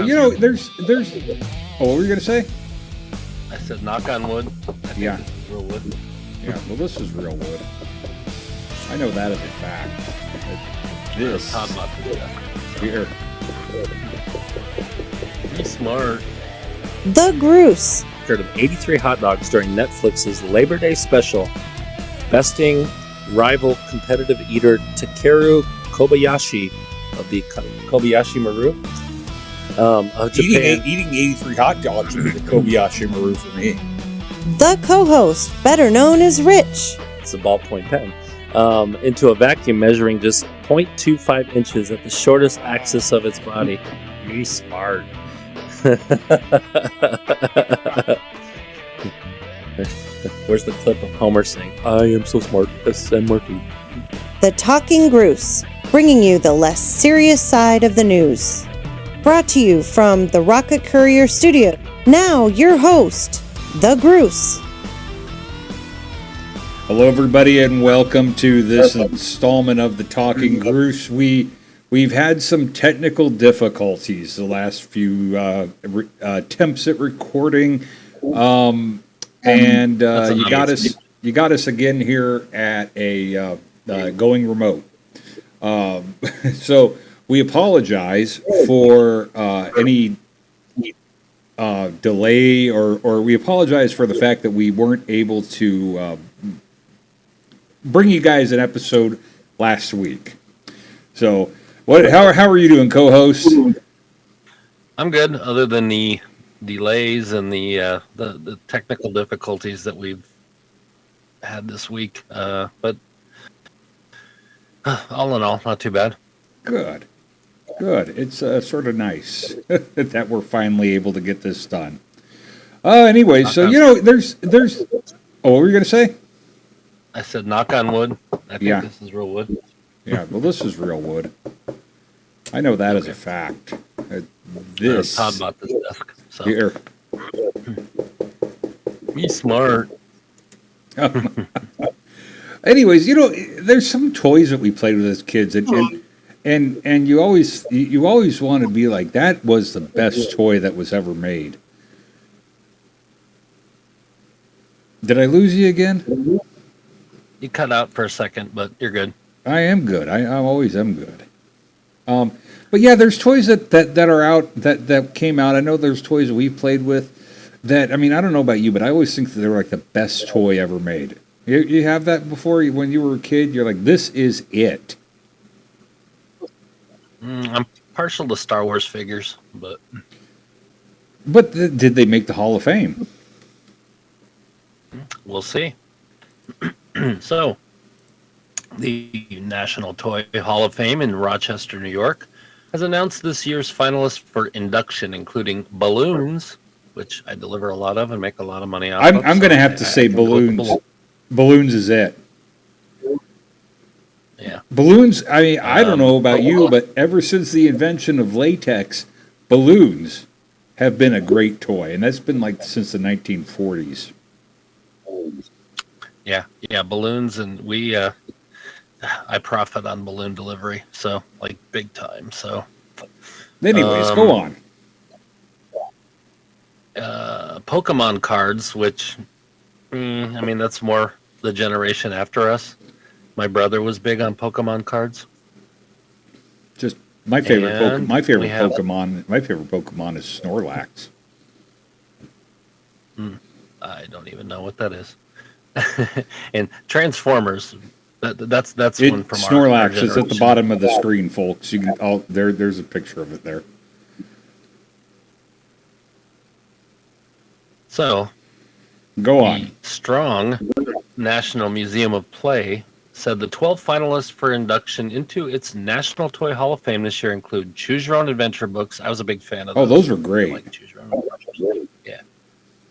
so there's. Oh, what were you gonna say? I said knock on wood. I think Yeah. this is real wood. Yeah. Well, this is real wood. I know that as a fact. This Talk about this stuff. here. Be smart. The Groose. Of 83 hot dogs during Netflix's Labor Day special, besting rival competitive eater Takeru Kobayashi of the Kobayashi Maru of Japan. Eating 83 hot dogs would be the Kobayashi Maru for me. The co-host, better known as Rich. It's a ballpoint pen. Into a vacuum measuring just 0.25 inches at the shortest axis of its body. Be smart. Where's the clip of Homer saying, "I am so smart, S.M. Murphy"? The Talking Groose, bringing you the less serious side of the news. Brought to you from the Rocket Courier Studio. Now, your host, The Groose. Hello, everybody, and welcome to this installment of the Talking Groose. We've had some technical difficulties the last few attempts at recording, and you got us again here at a going remote. So we apologize for any delay, or we apologize for the fact that we weren't able to bring you guys an episode last week. So, how are you doing, co-host? I'm good, other than the delays and the technical difficulties that we've had this week. But all in all, not too bad. Good. It's sort of nice that we're finally able to get this done. Anyway, so there's. Oh, what were you gonna say? I said knock on wood. I think this is real wood. Yeah, well, this is real wood. I know that as a fact. This. Talk about this desk. So. Here. Be smart. Anyways, there's some toys that we played with as kids, and you always want to be like, that was the best toy that was ever made. Did I lose you again? You cut out for a second, but you're good. I am good. I always am good. But yeah, there's toys that are out that came out. I know there's toys that we've played with that. I mean, I don't know about you, but I always think that they were like the best toy ever made. You have that before when you were a kid. You're like, this is it. I'm partial to Star Wars figures, but did they make the Hall of Fame? We'll see. So, the National Toy Hall of Fame in Rochester, New York, has announced this year's finalists for induction, including balloons, which I deliver a lot of and make a lot of money off of. I'm going to have to say balloons. Balloons is it. Yeah. Balloons, I mean, I don't know about you, but ever since the invention of latex, balloons have been a great toy, and that's been like since the 1940s. Yeah, balloons, and I profit on balloon delivery, so like big time. So, anyways, go on. Pokemon cards, which I mean, that's more the generation after us. My brother was big on Pokemon cards. Just my favorite Pokemon is Snorlax. I don't even know what that is. And Transformers, that's one from Snorlax our is at the bottom of the screen, folks. You can there's a picture of it there. So, go on. Strong National Museum of Play said the 12 finalists for induction into its National Toy Hall of Fame this year include Choose Your Own Adventure books. I was a big fan of those. Oh, those were great. Like Choose Your Own Adventure. Yeah.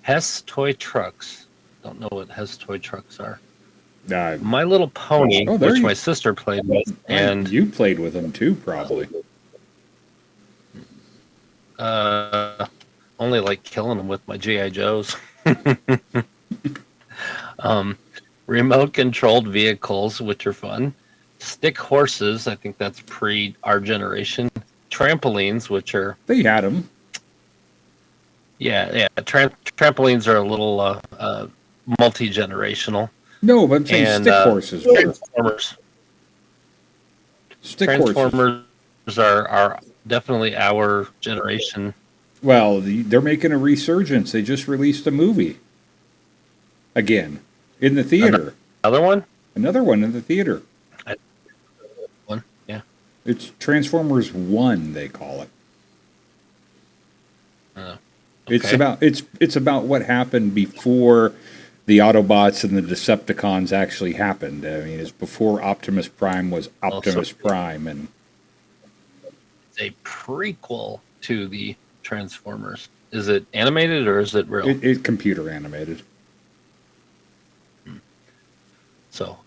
Hess Toy Trucks. Don't know what Hess Toy Trucks are. My Little Pony, which my sister played with, and you played with them too, probably. Only like killing them with my G.I. Joes. Remote-controlled vehicles, which are fun. Stick horses, I think that's pre our generation. Trampolines, which are... They had them. Yeah. Trampolines are a little multi-generational. No, but I'm saying And stick horses. Were. Transformers. Stick horses. Transformers are definitely our generation. Well, they're making a resurgence. They just released a movie again in the theater. Another one? Another one in the theater. One, yeah. It's Transformers 1, they call it. Okay. It's about what happened before the Autobots and the Decepticons actually happened. I mean, it's before Optimus Prime was Optimus Prime, and it's a prequel to the Transformers. Is it animated or is it real? It's computer animated. So,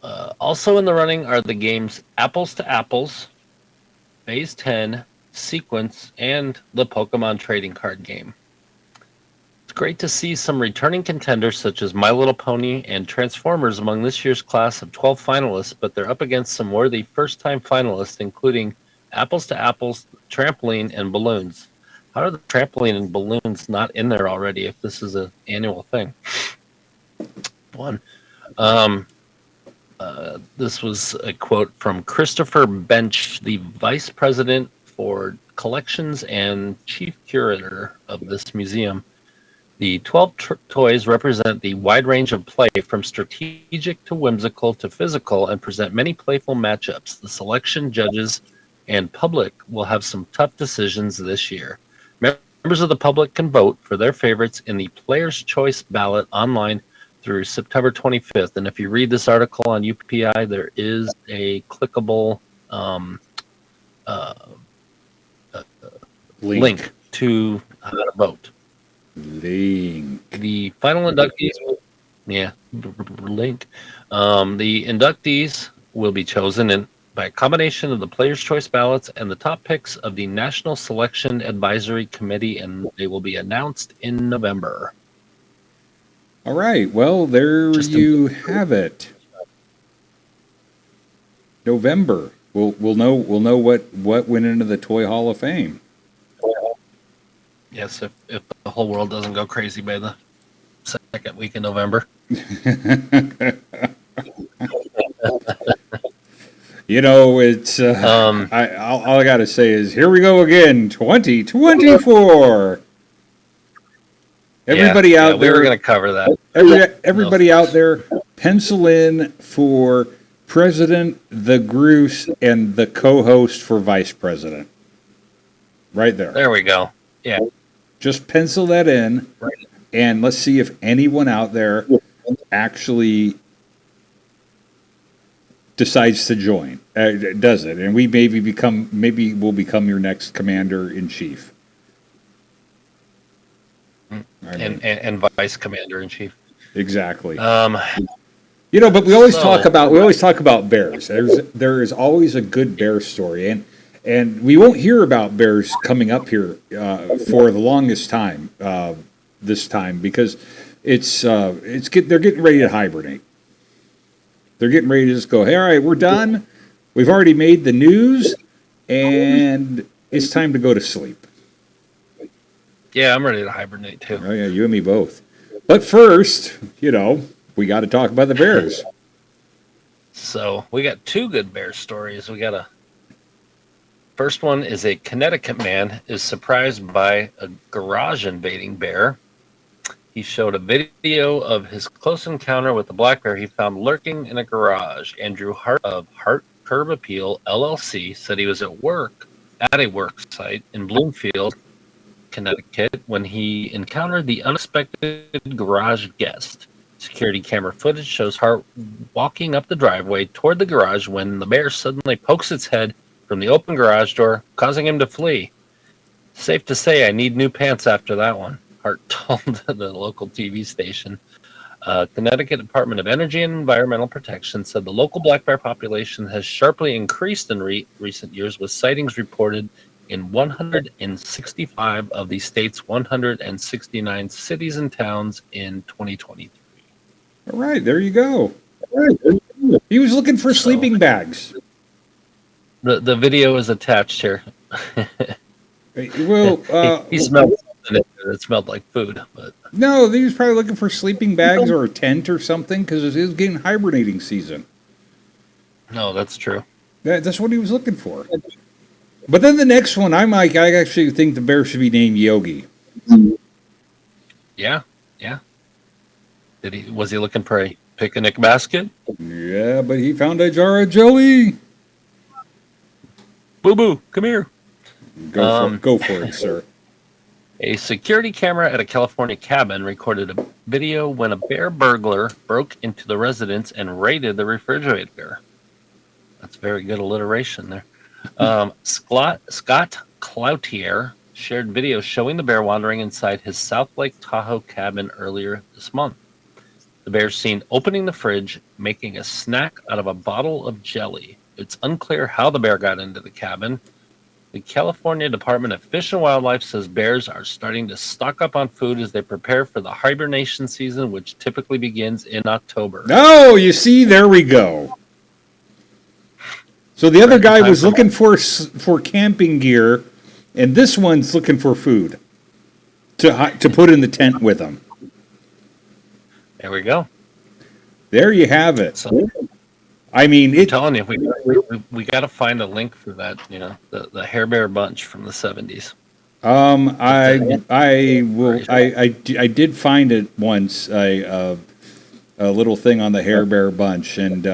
also in the running are the games Apples to Apples, Phase 10, Sequence, and the Pokemon trading card game. It's great to see some returning contenders such as My Little Pony and Transformers among this year's class of 12 finalists, but they're up against some worthy first-time finalists, including Apples to Apples, Trampoline, and Balloons. How are the Trampoline and Balloons not in there already if this is an annual thing? One. This was a quote from Christopher Bench, the vice president for collections and chief curator of this museum. The 12 toys represent the wide range of play from strategic to whimsical to physical and present many playful matchups. The selection, judges, and public will have some tough decisions this year. Members of the public can vote for their favorites in the Player's Choice ballot online through September 25th. And if you read this article on UPI, there is a clickable link to how to vote. Link. The final inductees, link. The inductees will be chosen by a combination of the Player's Choice ballots and the top picks of the National Selection Advisory Committee, and they will be announced in November. All right. Well, there you have it. November. We'll know what went into the Toy Hall of Fame. Yes, if the whole world doesn't go crazy by the second week in November. You know, it's all I got to say is here we go again, 2024. Everybody out there, we were going to cover that. Everybody out there, pencil in for President, the Groose, and the co-host for Vice President. Right there. There we go. Yeah. Just pencil that in, right. And let's see if anyone out there actually decides to join. Does it? And we maybe we'll become your next commander in chief. And vice commander in chief. Exactly. You know, but we always talk about bears. There is always a good bear story, and we won't hear about bears coming up here for the longest time this time because they're getting ready to hibernate. They're getting ready to just go, hey, all right, we're done. We've already made the news, and it's time to go to sleep. Yeah, I'm ready to hibernate too. Oh yeah, you and me both. But first, we got to talk about the bears. So we got two good bear stories. First one is a Connecticut man is surprised by a garage-invading bear. He showed a video of his close encounter with the black bear he found lurking in a garage. Andrew Hart of Hart Curb Appeal, LLC, said he was at a work site in Bloomfield, Connecticut, when he encountered the unexpected garage guest. Security camera footage shows Hart walking up the driveway toward the garage when the bear suddenly pokes its head from the open garage door, causing him to flee. Safe to say I need new pants after that one, Hart told the local TV station. Connecticut Department of Energy and Environmental Protection said the local black bear population has sharply increased in recent years, with sightings reported in 165 of the state's 169 cities and towns in 2023. All right, there you go. He was looking for sleeping bags. The video is attached here. Well, he smelled something. something in there that smelled like food, but No, he was probably looking for sleeping bags or a tent or something because it was getting hibernating season. no, that's true. That's what he was looking for. But then the next one, I actually think the bear should be named Yogi. Yeah. Was he looking for a picnic basket? Yeah, but he found a jar of jelly. Boo boo, come here. Go for it, sir. A security camera at a California cabin recorded a video when a bear burglar broke into the residence and raided the refrigerator. That's very good alliteration there. Scott Cloutier shared video showing the bear wandering inside his South Lake Tahoe cabin earlier this month. The bear's seen opening the fridge, making a snack out of a bottle of jelly. It's unclear how the bear got into the cabin. The California Department of Fish and Wildlife says bears are starting to stock up on food as they prepare for the hibernation season, which typically begins in October. Oh, you see, there we go. So the other guy was looking for camping gear, and this one's looking for food to put in the tent with him. There we go. There you have it. So, I mean, I'm telling you, we got to find a link for that. You know, the Hair Bear Bunch from the 70s. I did find it once, a little thing on the Hair Bear Bunch, and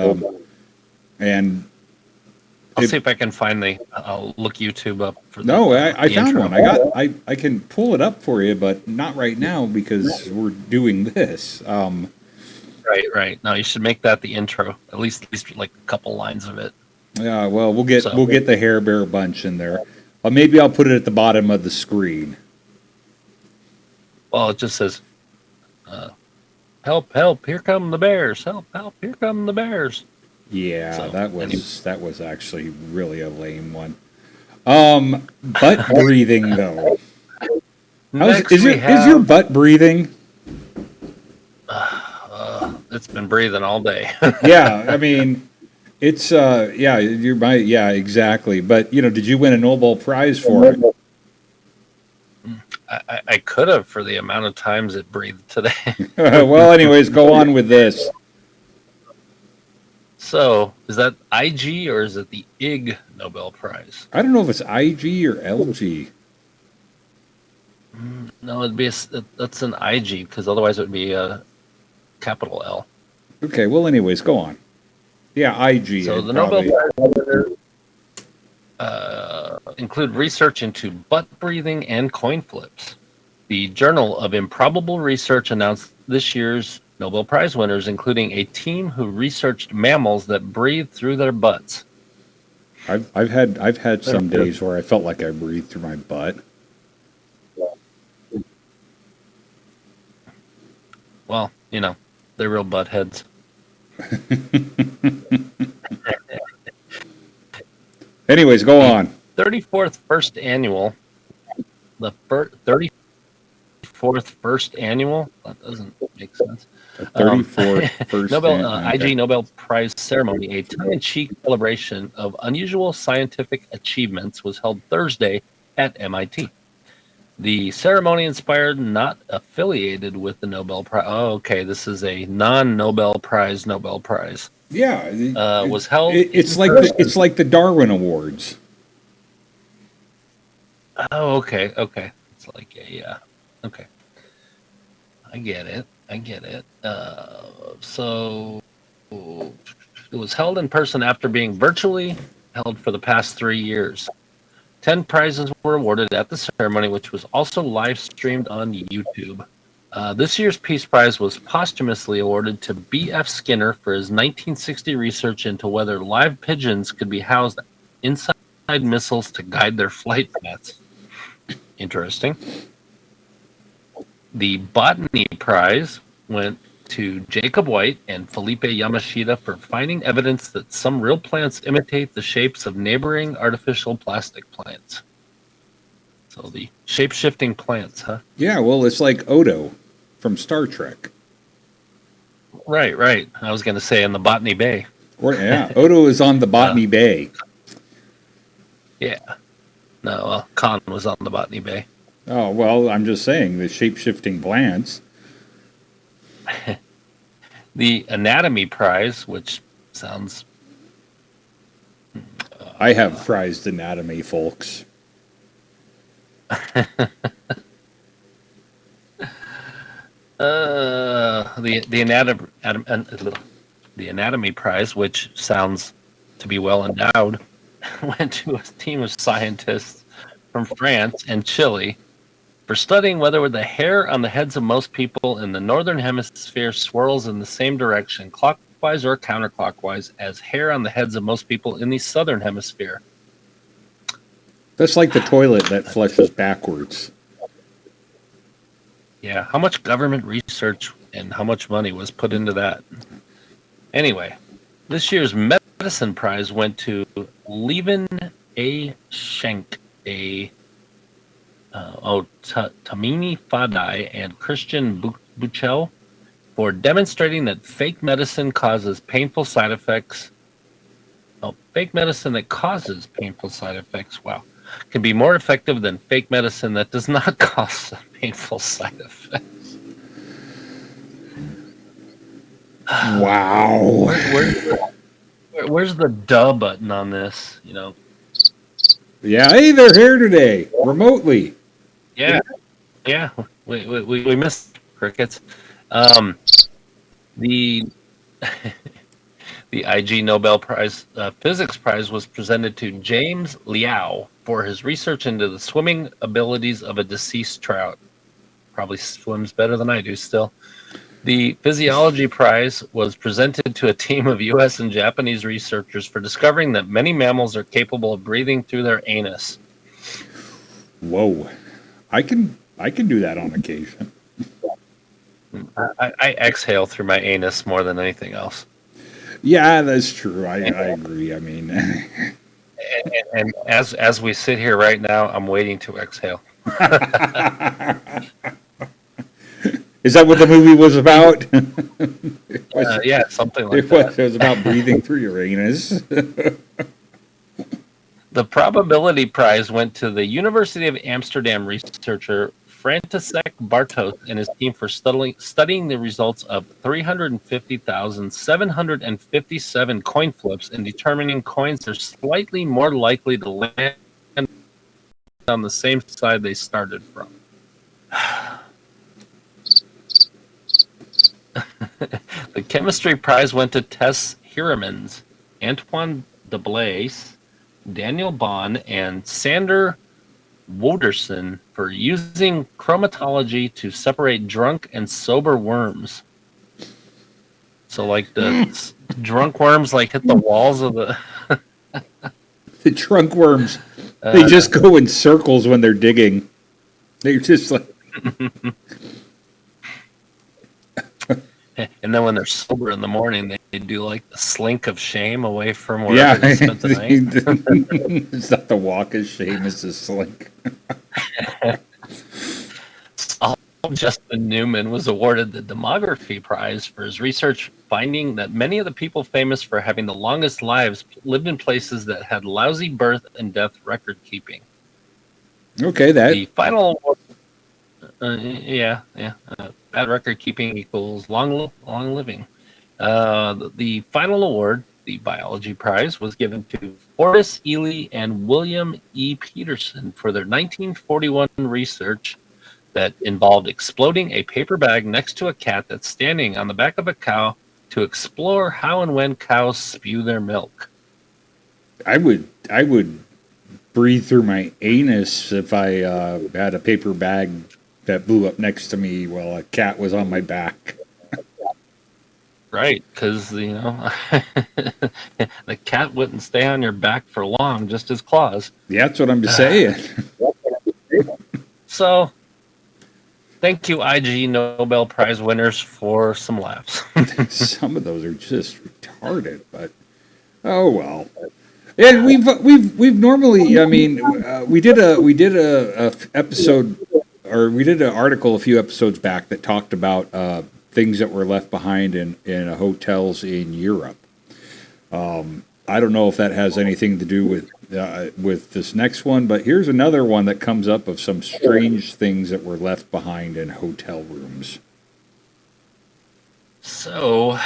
I'll see if I can find I'll look YouTube up for the no, I the found intro. one. I can pull it up for you, but not right now because we're doing this. Right. No, you should make that the intro. At least like a couple lines of it. Yeah, well, we'll get the Hair Bear Bunch in there. Maybe I'll put it at the bottom of the screen. Well, it just says, "Help! Here come the bears! Help! Here come the bears!" Yeah, So, that was actually really a lame one. Butt breathing though. Is your butt breathing? It's been breathing all day. Yeah, I mean, it's yeah, exactly. But did you win a Nobel Prize for it? I could have for the amount of times it breathed today. Well, anyways, go on with this. So, is that IG or is it the IG Nobel Prize? I don't know if it's IG or LG. No, that's an IG because otherwise it would be a capital L. Okay, well, anyways, go on. Yeah, IG. So the Nobel Prize include research into butt breathing and coin flips. The Journal of Improbable Research announced this year's Nobel Prize winners, including a team who researched mammals that breathe through their butts. I've had some days where I felt like I breathed through my butt. Well, they're real butt heads. Anyways, go on. 34th first annual. The 34th first annual? That doesn't make sense. The 34th first IG Nobel Prize ceremony, a tongue-in-cheek celebration of unusual scientific achievements, was held Thursday at MIT. The ceremony inspired, not affiliated with the Nobel Prize. Oh, okay. This is a non-Nobel Prize Nobel Prize. Yeah, was held. It's like the Darwin Awards. Oh, okay. It's like okay. I get it. So it was held in person after being virtually held for the past 3 years. 10 prizes were awarded at the ceremony, which was also live streamed on YouTube. This year's Peace Prize was posthumously awarded to B.F. Skinner for his 1960 research into whether live pigeons could be housed inside missiles to guide their flight paths. Interesting. The Botany Prize went to Jacob White and Felipe Yamashita for finding evidence that some real plants imitate the shapes of neighboring artificial plastic plants. So the shape-shifting plants, huh? Yeah, well, it's like Odo from Star Trek. Right. I was going to say in the Botany Bay. Odo is on the Botany Bay. Yeah. No, Khan was on the Botany Bay. Oh, well, I'm just saying the shape-shifting plants. The Anatomy Prize, which sounds I have prized anatomy, folks. The Anatomy Prize, which sounds to be well endowed, went to a team of scientists from France and Chile for studying whether the hair on the heads of most people in the northern hemisphere swirls in the same direction, clockwise or counterclockwise, as hair on the heads of most people in the southern hemisphere. That's like the toilet that flushes backwards. Yeah, how much government research and how much money was put into that? Anyway, this year's medicine prize went to Levin A. Schenk, Tamini Fadai, and Christian Buchel for demonstrating that fake medicine causes painful side effects. Oh, fake medicine that causes painful side effects, wow, can be more effective than fake medicine that does not cause painful side effects. Wow. Where's the duh button on this? You know? Yeah, hey, they're here today, remotely. Yeah, we missed crickets. The the IG Nobel Prize Physics Prize was presented to James Liao for his research into the swimming abilities of a deceased trout. Probably swims better than I do still. The Physiology Prize was presented to a team of U.S. and Japanese researchers for discovering that many mammals are capable of breathing through their anus. Whoa. I can do that on occasion. I exhale through my anus more than anything else. Yeah, that's true. I agree. I mean, and as we sit here right now, I'm waiting to exhale. Is that what the movie was about? Yeah, something like that. It was about breathing through your anus. The Probability Prize went to the University of Amsterdam researcher František Bartos and his team for studying the results of 350,757 coin flips and determining coins are slightly more likely to land on the same side they started from. The Chemistry Prize went to Tess Hieremans, Antoine Deblaise, Daniel Bond, and Sander Woderson for using chromatology to separate drunk and sober worms. So, like the drunk worms, like hit the walls of the the drunk worms. They just go in circles when they're digging. They're just like. And then when they're sober in the morning, they do like the slink of shame away from wherever they spent the night. It's not the walk of shame, it's the slink. Justin Newman was awarded the Demography Prize for his research finding that many of the people famous for having the longest lives lived in places that had lousy birth and death record keeping. Okay, the final award. Bad record keeping equals long living. The final award, the Biology Prize, was given to Forrest Ely and William E. Peterson for their 1941 research that involved exploding a paper bag next to a cat that's standing on the back of a cow to explore how and when cows spew their milk. I would breathe through my anus if I had a paper bag that blew up next to me while a cat was on my back. Right, because, the cat wouldn't stay on your back for long, just his claws. Yeah, that's what I'm just saying. So, thank you, IG Nobel Prize winners, for some laughs. Some of those are just retarded, but oh well. And we've normally, I mean, we did a episode. Or we did an article a few episodes back that talked about things that were left behind in hotels in Europe. I don't know if that has anything to do with this next one, but here's another one that comes up of some strange things that were left behind in hotel rooms. So,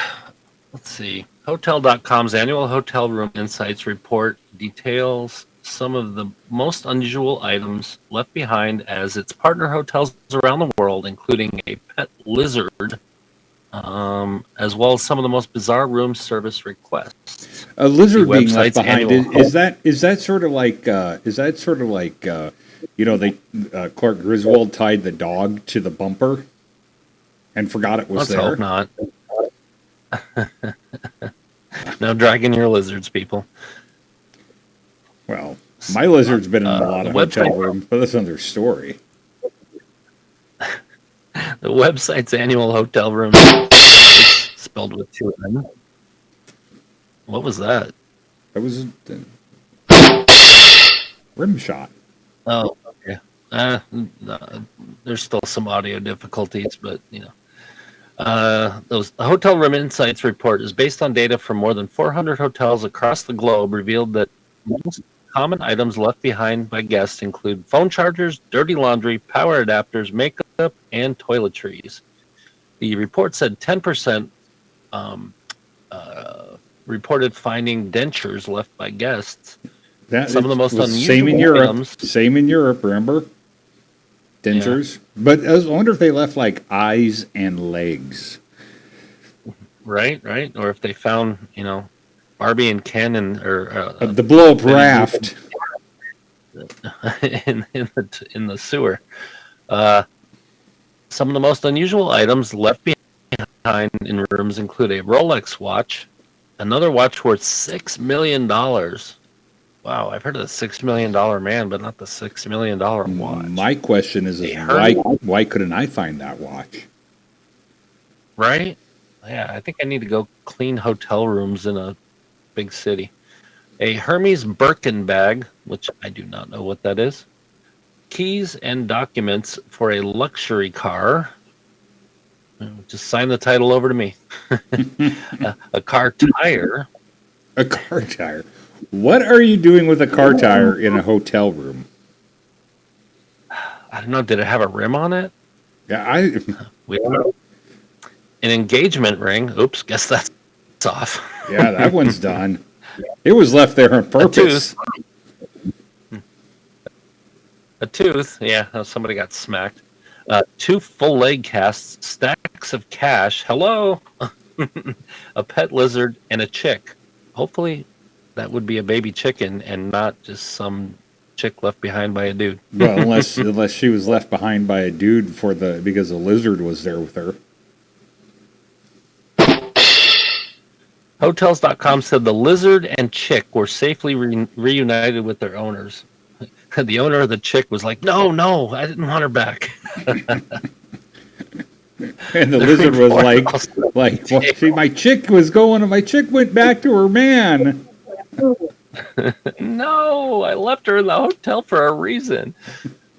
let's see. Hotel.com's annual hotel room insights report details some of the most unusual items left behind as its partner hotels around the world, including a pet lizard, as well as some of the most bizarre room service requests. A lizard The being left website's behind annual- is that sort of like Clark Griswold tied the dog to the bumper and forgot it was Let's hope not. No dragging your lizards, people. Well, my lizard's been in a lot of the hotel website- rooms, but that's another story. The website's annual hotel room, it's spelled with two N. What was that? That was rim shot. Oh, okay. No, there's still some audio difficulties, but the Hotel Room Insights report is based on data from more than 400 hotels across the globe, revealed that most common items left behind by guests include phone chargers, dirty laundry, power adapters, makeup, and toiletries. The report said 10% reported finding dentures left by guests. Some of the most was unusual same in Europe. items. Same in Europe, remember? Dentures. But I wonder if they left like eyes and legs. Right. Or if they found, Barbie and Ken or The blow up raft. in the sewer. Some of the most unusual items left behind in rooms include a Rolex watch, another watch worth $6 million. Wow, I've heard of the $6 million man, but not the $6 million watch. My question is why couldn't I find that watch? Right? Yeah, I think I need to go clean hotel rooms in a big city. A Hermes Birkin bag, which I do not know what that is. Keys and documents for a luxury car. Just sign the title over to me. A car tire. A car tire. What are you doing with a car tire in a hotel room? I don't know. Did it have a rim on it? Yeah, We don't know. An engagement ring. Oops, guess that's off. yeah, that one's done. It was left there on purpose. A tooth. Yeah, somebody got smacked. 2 full leg casts, stacks of cash. Hello. A pet lizard and a chick. Hopefully that would be a baby chicken and not just some chick left behind by a dude. Well, unless she was left behind by a dude because the lizard was there with her. Hotels.com said the lizard and chick were safely reunited with their owners. The owner of the chick was like, no, I didn't want her back. And the lizard was like, well, see, my chick went back to her man. No, I left her in the hotel for a reason.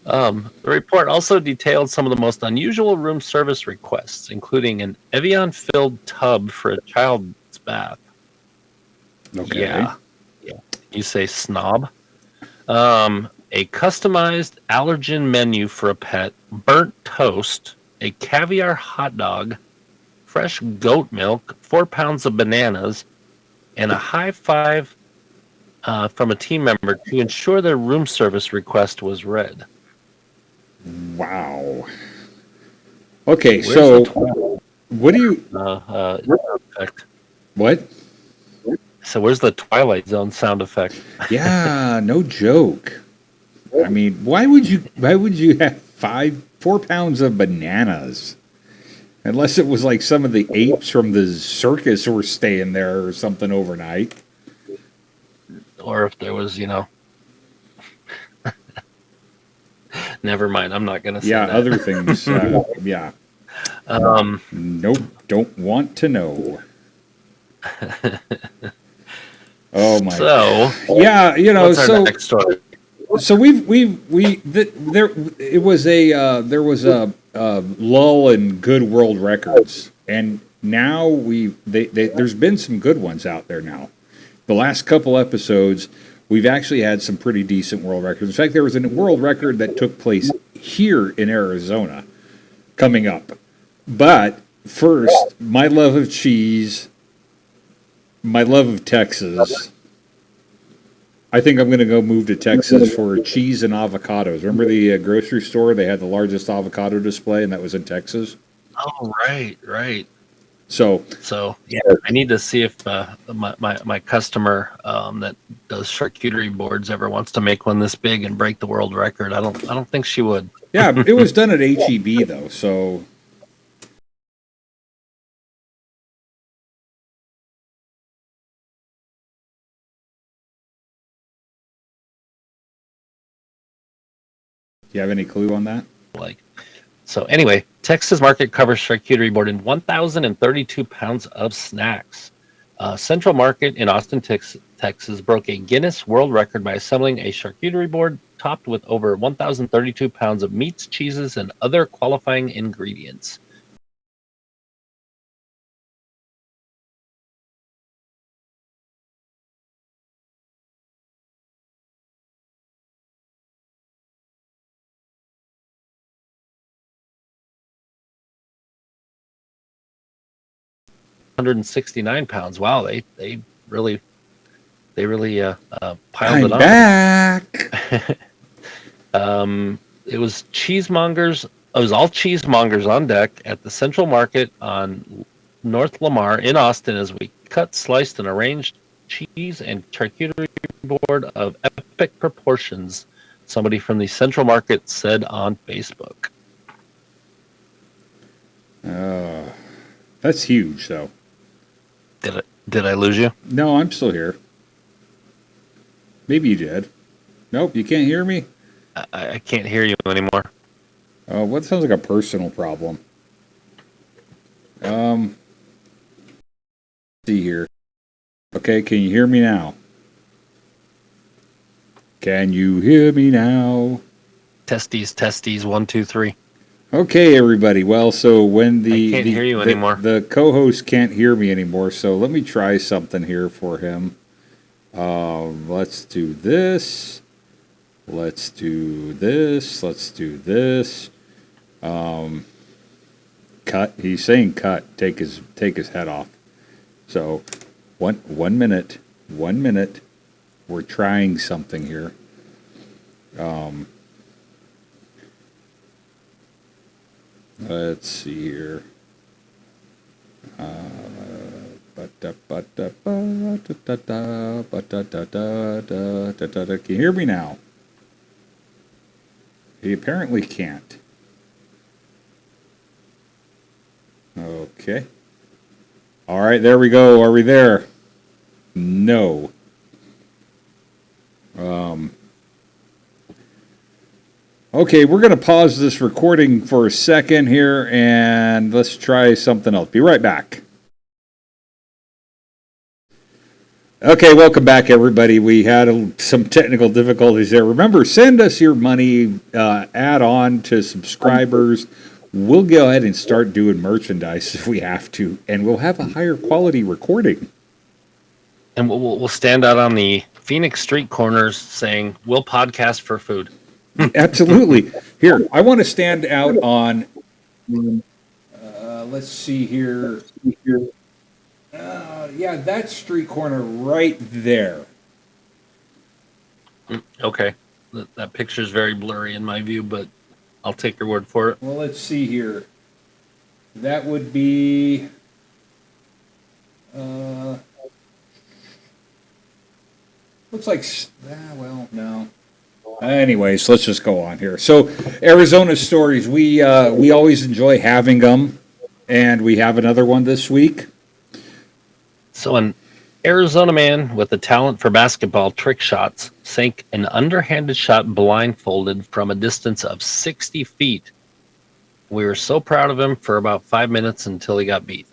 The report also detailed some of the most unusual room service requests, including an Evian-filled tub for a child's bath. Okay. Yeah. You say snob. A customized allergen menu for a pet, burnt toast, a caviar hot dog, fresh goat milk, 4 pounds of bananas, and a high five from a team member to ensure their room service request was read. Wow. Okay, Where's so the Twilight? what do you? Sound effect? What? So where's the Twilight Zone sound effect? Yeah, no joke. I mean, why would you have 4 pounds of bananas? Unless it was like some of the apes from the circus were staying there or something overnight. Or if there was, never mind. I'm not gonna say that. Other things. Yeah. Nope. Don't want to know. Oh my. So yeah, what's our next story? So there was a lull in good world records, and now there's been some good ones out there now. The last couple episodes, we've actually had some pretty decent world records. In fact, there was a world record that took place here in Arizona coming up. But first, my love of cheese, my love of Texas. I think I'm going to go move to Texas for cheese and avocados. Remember the grocery store? They had the largest avocado display, and that was in Texas. Oh, right. So yeah, I need to see if my customer that does charcuterie boards ever wants to make one this big and break the world record. I don't think she would. yeah, it was done at HEB though. So do you have any clue on that? So anyway, Texas market covers charcuterie board in 1,032 pounds of snacks. Central Market in Austin, Texas broke a Guinness World Record by assembling a charcuterie board topped with over 1,032 pounds of meats, cheeses, and other qualifying ingredients. £169. Wow, they really piled it on. Back. It was cheesemongers. It was all cheesemongers on deck at the Central Market on North Lamar in Austin as we cut, sliced, and arranged cheese and charcuterie board of epic proportions. Somebody from the Central Market said on Facebook. That's huge, though. Did I lose you? No, I'm still here. Maybe you did. Nope, you can't hear me? I can't hear you anymore. Oh, what sounds like a personal problem. See here. Okay, can you hear me now? Can you hear me now? Testes, 1, 2, 3. Okay, everybody. Well, so when I can't hear you anymore. The co-host can't hear me anymore, so let me try something here for him. Let's do this. Let's do this. Let's do this. Cut. He's saying cut. Take his head off. So, 1 minute. 1 minute. We're trying something here. Let's see here. Can you hear me now? He apparently can't. Okay. All right, there we go. Are we there? No. Okay, we're going to pause this recording for a second here, and let's try something else. Be right back. Okay, welcome back, everybody. We had some technical difficulties there. Remember, send us your money, add on to subscribers. We'll go ahead and start doing merchandise if we have to, and we'll have a higher quality recording. And we'll stand out on the Phoenix street corners saying, "We'll podcast for food." Absolutely. Here, I want to stand out on, let's see here. Yeah, that street corner right there. Okay. That picture's very blurry in my view, but I'll take your word for it. Well, let's see here. That would be... looks like... well, no. Anyways, let's just go on here. So, Arizona stories, we always enjoy having them, and we have another one this week. So, an Arizona man with a talent for basketball trick shots sank an underhanded shot blindfolded from a distance of 60 feet. We were so proud of him for about 5 minutes until he got beat.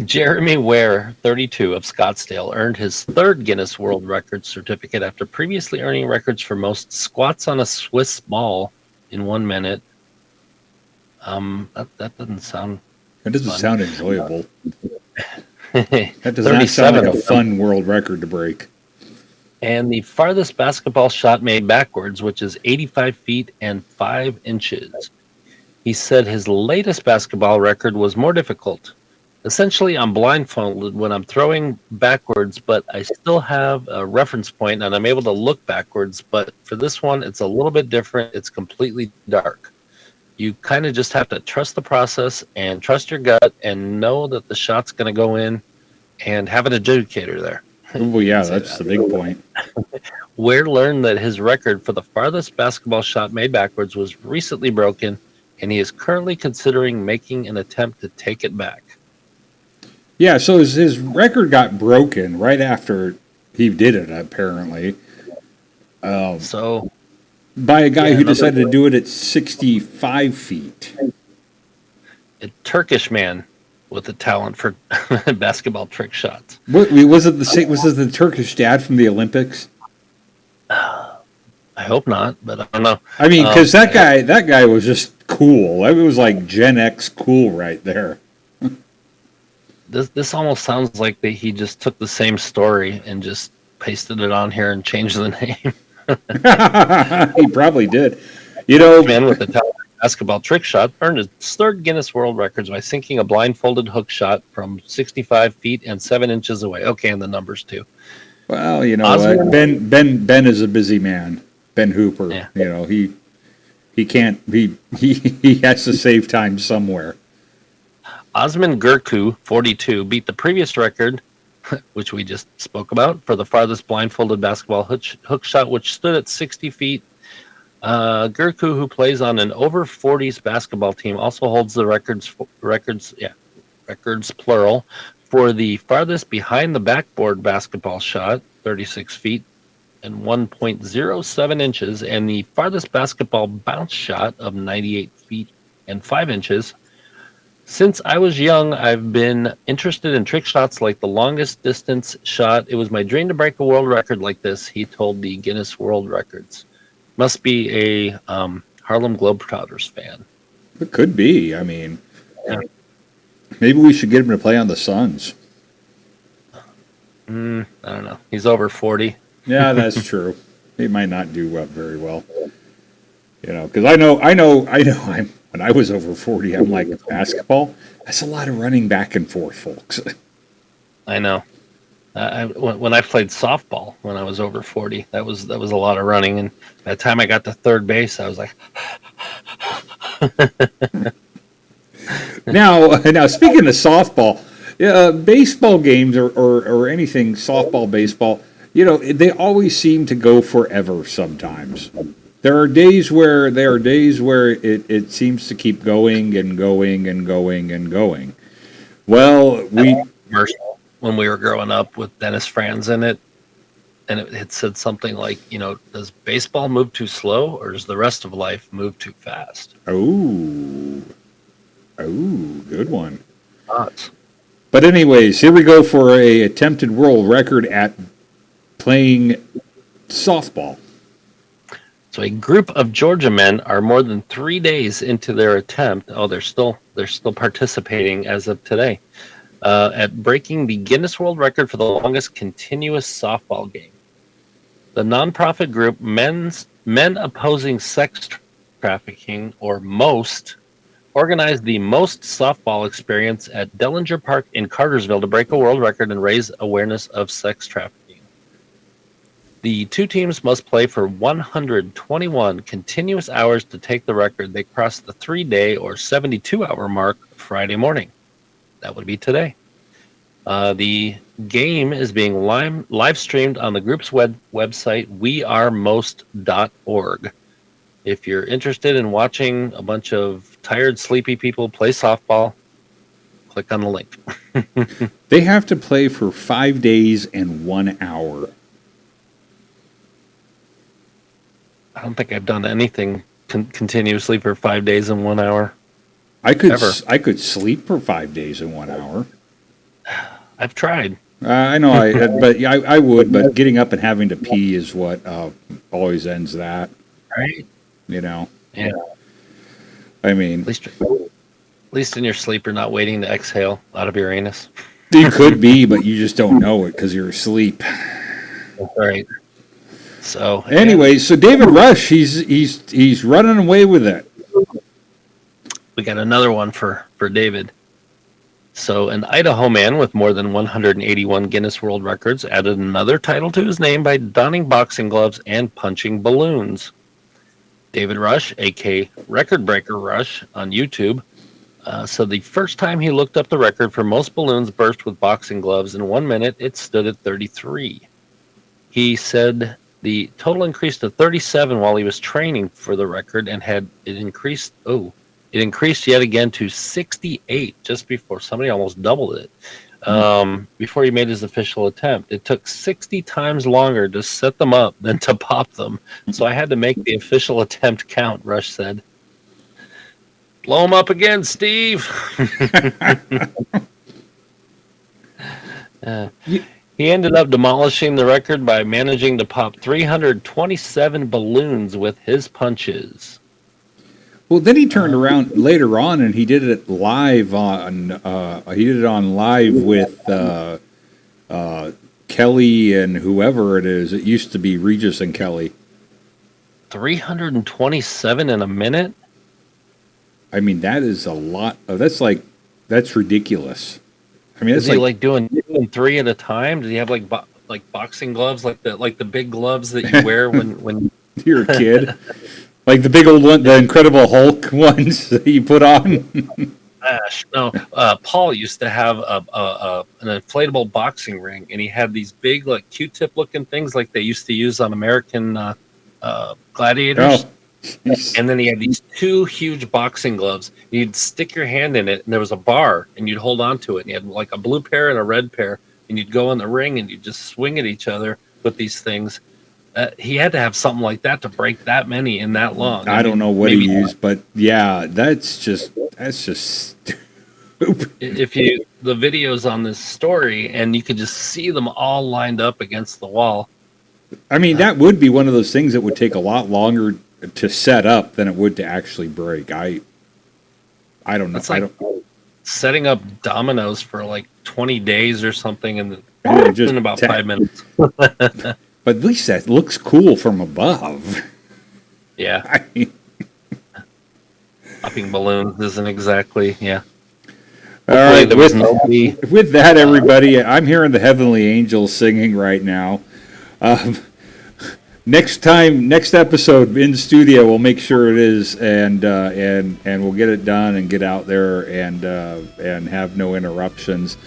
Jeremy Ware, 32, of Scottsdale, earned his third Guinness World Records certificate after previously earning records for most squats on a Swiss ball in 1 minute. That doesn't sound... That doesn't fun. Sound enjoyable. That does not sound like a fun world record to break. and the farthest basketball shot made backwards, which is 85 feet and 5 inches. He said his latest basketball record was more difficult. Essentially, I'm blindfolded when I'm throwing backwards, but I still have a reference point and I'm able to look backwards. But for this one, it's a little bit different. It's completely dark. You kind of just have to trust the process and trust your gut and know that the shot's going to go in and have an adjudicator there. Well, yeah, that's the big point. Ware learned that his record for the farthest basketball shot made backwards was recently broken, and he is currently considering making an attempt to take it back. Yeah, so his record got broken right after he did it, apparently. So, by a guy who decided to do it at 65 feet. A Turkish man with a talent for basketball trick shots. Was it the Turkish dad from the Olympics? I hope not, but I don't know. I mean, because that guy was just cool. It was like Gen X cool right there. This almost sounds like he just took the same story and just pasted it on here and changed the name. He probably did. You know, man with the talent for basketball trick shot earned his third Guinness World Records by sinking a blindfolded hook shot from 65 feet and 7 inches away. Okay, and the numbers too. Well, you know what? Ben is a busy man. Ben Hooper. Yeah. You know, he can't he has to save time somewhere. Osman Gurku, 42, beat the previous record, which we just spoke about, for the farthest blindfolded basketball hook shot, which stood at 60 feet. Gurku, who plays on an over 40s basketball team, also holds the records plural, for the farthest behind the backboard basketball shot, 36 feet and 1.07 inches, and the farthest basketball bounce shot of 98 feet and 5 inches. Since I was young, I've been interested in trick shots like the longest distance shot. It was my dream to break a world record like this, he told the Guinness World Records. Must be a Harlem Globetrotters fan. It could be. I mean, Yeah. maybe we should get him to play on the Suns. I don't know. He's over 40. Yeah, that's true. He might not do very well. You know, because I know. When I was over 40, I'm like, basketball? That's a lot of running back and forth, folks. I know. When I played softball when I was over 40, that was a lot of running. And by the time I got to third base, I was like, Now, speaking of softball, baseball games or anything softball, baseball, you know, they always seem to go forever sometimes. There are days where it seems to keep going and going and going and going. Well, commercial when we were growing up with Dennis Franz in it, and it had said something like, you know, does baseball move too slow or does the rest of life move too fast? Oh, good one. Thoughts? But anyways, here we go for a attempted world record at playing softball. So a group of Georgia men are more than 3 days into their attempt. Oh, they're still participating as of today at breaking the Guinness World Record for the longest continuous softball game. The nonprofit group Men Opposing Sex Trafficking, or MOST, organized the MOST softball experience at Dellinger Park in Cartersville to break a world record and raise awareness of sex trafficking. The two teams must play for 121 continuous hours to take the record. They crossed the 3-day or 72-hour mark Friday morning. That would be today. The game is being live streamed on the group's website, wearemost.org. If you're interested in watching a bunch of tired, sleepy people play softball, click on the link. They have to play for 5 days and 1 hour. I don't think I've done anything continuously for 5 days and 1 hour. I could sleep for 5 days and 1 hour. I've tried. I know, I would, but getting up and having to pee is what always ends that. Right? You know. Yeah. I mean, At least in your sleep, you're not waiting to exhale out of your anus. you could be, but you just don't know it because you're asleep. That's right. So anyway, so David Rush, he's running away with it. we got another one for David. So an Idaho man with more than 181 Guinness World Records added another title to his name by donning boxing gloves and punching balloons. David Rush, aka Record Breaker Rush on YouTube, so the first time he looked up the record for most balloons burst with boxing gloves in 1 minute, it stood at 33. He said the total increased to 37 while he was training for the record, and it increased yet again to 68 just before. Somebody almost doubled it before he made his official attempt. It took 60 times longer to set them up than to pop them, so I had to make the official attempt count, Rush said. Blow him up again, Steve. He ended up demolishing the record by managing to pop 327 balloons with his punches. Well, then he turned around later on and he did it live on. He did it on live with Kelly and whoever it is. It used to be Regis and Kelly. 327 in a minute. I mean, that is a lot. That's ridiculous. I mean, is he like doing 3 at a time? Does he have like boxing gloves, like the big gloves that you wear when you're a kid, like the big old one, the Incredible Hulk ones that you put on? No, Paul used to have an inflatable boxing ring, and he had these big like Q-tip looking things like they used to use on American gladiators. Oh. And then he had these 2 huge boxing gloves. You'd stick your hand in it, and there was a bar, and you'd hold on to it. And you had like a blue pair and a red pair, and you'd go in the ring, and you'd just swing at each other with these things. He had to have something like that to break that many in that long. I don't know what he used, but yeah, that's just stupid. If the videos on this story, and you could just see them all lined up against the wall. I mean, that would be one of those things that would take a lot longer to set up than it would to actually break. I don't know. It's like setting up dominoes for like 20 days or something, and just in about 5 minutes. But at least that looks cool from above. Yeah. I mean, popping balloons isn't exactly, yeah. All right. With that, everybody, I'm hearing the Heavenly Angels singing right now. Next episode in studio, we'll make sure it is, and we'll get it done and get out there and have no interruptions.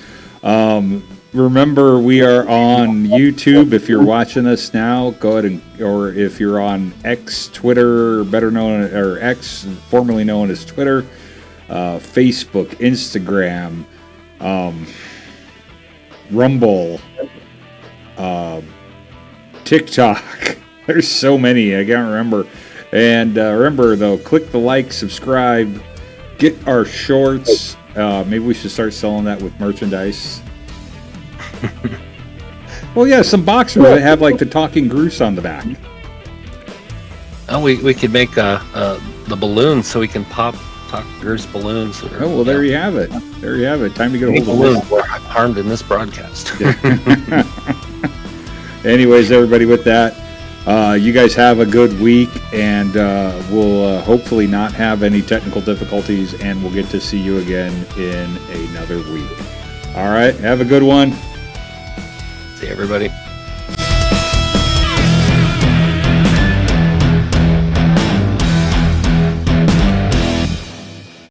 Remember, we are on YouTube. If you're watching us now, go ahead or if you're on X, Twitter, X, formerly known as Twitter, Facebook, Instagram, Rumble, TikTok. There's so many, I can't remember. And remember, though, click the like, subscribe, get our shorts. Maybe we should start selling that with merchandise. Well, yeah, some boxers that have like the talking goose on the back. Oh, we could make the balloons so we can pop talking goose balloons. There you have it. There you have it. Time to get a hold of balloons were harmed in this broadcast. Anyways, everybody, with that, you guys have a good week, and we'll hopefully not have any technical difficulties, and we'll get to see you again in another week. All right, have a good one. See everybody.